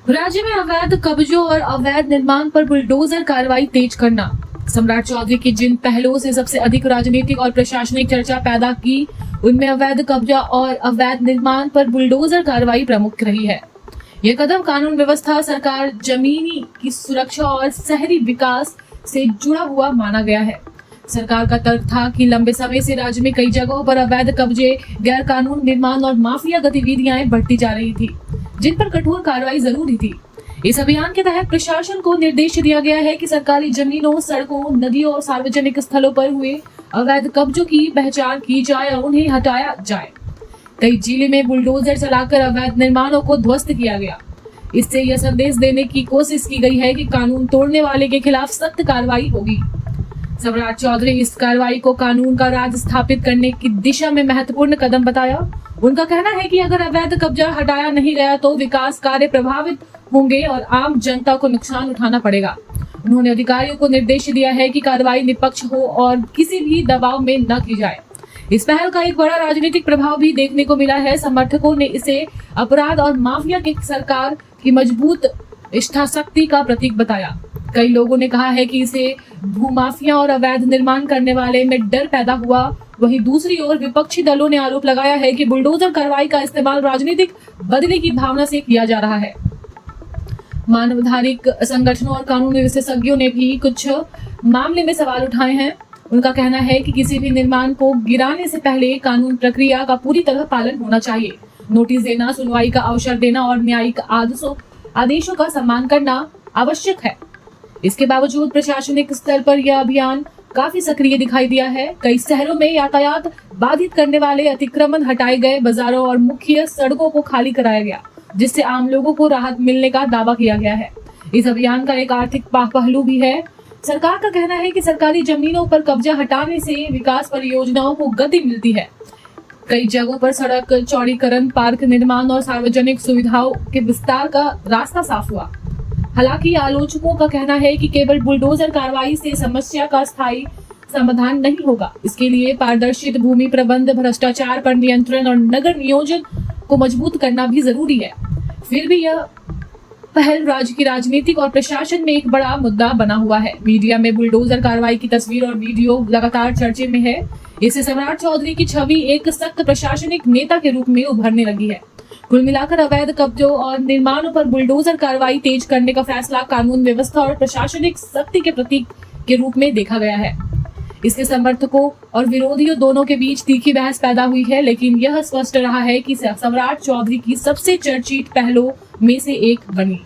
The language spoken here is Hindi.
राज्य में अवैध कब्जों और अवैध निर्माण पर बुलडोजर कार्रवाई तेज करना। सम्राट चौधरी की जिन पहलों से सबसे अधिक राजनीतिक और प्रशासनिक चर्चा पैदा की, उनमें अवैध कब्जा और अवैध निर्माण पर बुलडोजर कार्रवाई प्रमुख रही है। यह कदम कानून व्यवस्था, सरकार, जमीनी की सुरक्षा और शहरी विकास से जुड़ा हुआ माना गया है। सरकार का तर्क था कि लंबे समय से राज्य में कई जगहों पर अवैध कब्जे, गैर कानून निर्माण और माफिया गतिविधियां बढ़ती जा रही थी, जिन पर कठोर कार्रवाई जरूरी थी। इस अभियान के तहत प्रशासन को निर्देश दिया गया है कि सरकारी जमीनों, सड़कों, नदियों और सार्वजनिक स्थलों पर हुए अवैध कब्जों की पहचान की जाए और उन्हें हटाया जाए। कई जिले में बुलडोजर चलाकर अवैध निर्माणों को ध्वस्त किया गया। इससे यह संदेश देने की कोशिश की गई है कि कानून तोड़ने वाले के खिलाफ सख्त कार्रवाई होगी। सम्राट चौधरी इस कार्रवाई को कानून का राज स्थापित करने की दिशा में महत्वपूर्ण कदम बताया। उनका कहना है कि अगर अवैध कब्जा हटाया नहीं गया तो विकास कार्य प्रभावित होंगे और आम जनता को नुकसान उठाना पड़ेगा। उन्होंने अधिकारियों को निर्देश दिया है कि कार्रवाई निष्पक्ष हो और किसी भी दबाव में न की जाए। इस पहल का एक बड़ा राजनीतिक प्रभाव भी देखने को मिला है। समर्थकों ने इसे अपराध और माफिया की सरकार की मजबूत इच्छाशक्ति का प्रतीक बताया। कई लोगों ने कहा है कि इसे भूमाफिया और अवैध निर्माण करने वाले में डर पैदा हुआ। वहीं दूसरी ओर विपक्षी दलों ने आरोप लगाया है कि बुलडोजर कार्रवाई का इस्तेमाल राजनीतिक बदले की भावना से किया जा रहा है। मानवाधिकार संगठनों और कानूनी विशेषज्ञों ने भी कुछ मामले में सवाल उठाए हैं। उनका कहना है कि किसी भी निर्माण को गिराने से पहले कानून प्रक्रिया का पूरी तरह पालन होना चाहिए। नोटिस देना, सुनवाई का अवसर देना और न्यायिक आदेशों का सम्मान करना आवश्यक है। इसके बावजूद प्रशासनिक स्तर पर यह अभियान काफी सक्रिय दिखाई दिया है। कई शहरों में यातायात बाधित करने वाले अतिक्रमण हटाए गए, बाजारों और मुख्य सड़कों को खाली कराया गया, जिससे आम लोगों को राहत मिलने का दावा किया गया है। इस अभियान का एक आर्थिक पहलू भी है। सरकार का कहना है कि सरकारी जमीनों पर कब्जा हटाने से विकास परियोजनाओं को गति मिलती है। कई जगहों पर सड़क चौड़ीकरण, पार्क निर्माण और सार्वजनिक सुविधाओं के विस्तार का रास्ता साफ हुआ। हालांकि आलोचकों का कहना है कि केवल बुलडोजर कार्रवाई से समस्या का स्थायी समाधान नहीं होगा। इसके लिए पारदर्शी भूमि प्रबंध, भ्रष्टाचार पर नियंत्रण और नगर नियोजन को मजबूत करना भी जरूरी है। फिर भी यह पहल राज्य की राजनीतिक और प्रशासन में एक बड़ा मुद्दा बना हुआ है। मीडिया में बुलडोजर कार्रवाई की तस्वीर और वीडियो लगातार चर्चे में है। इससे सम्राट चौधरी की छवि एक सख्त प्रशासनिक नेता के रूप में उभरने लगी है। कुल मिलाकर अवैध कब्जों और निर्माणों पर बुलडोजर कार्रवाई तेज करने का फैसला कानून व्यवस्था और प्रशासनिक शक्ति के प्रतीक के रूप में देखा गया है। इसके समर्थकों और विरोधियों दोनों के बीच तीखी बहस पैदा हुई है, लेकिन यह स्पष्ट रहा है कि सम्राट चौधरी की सबसे चर्चित पहलों में से एक बनी।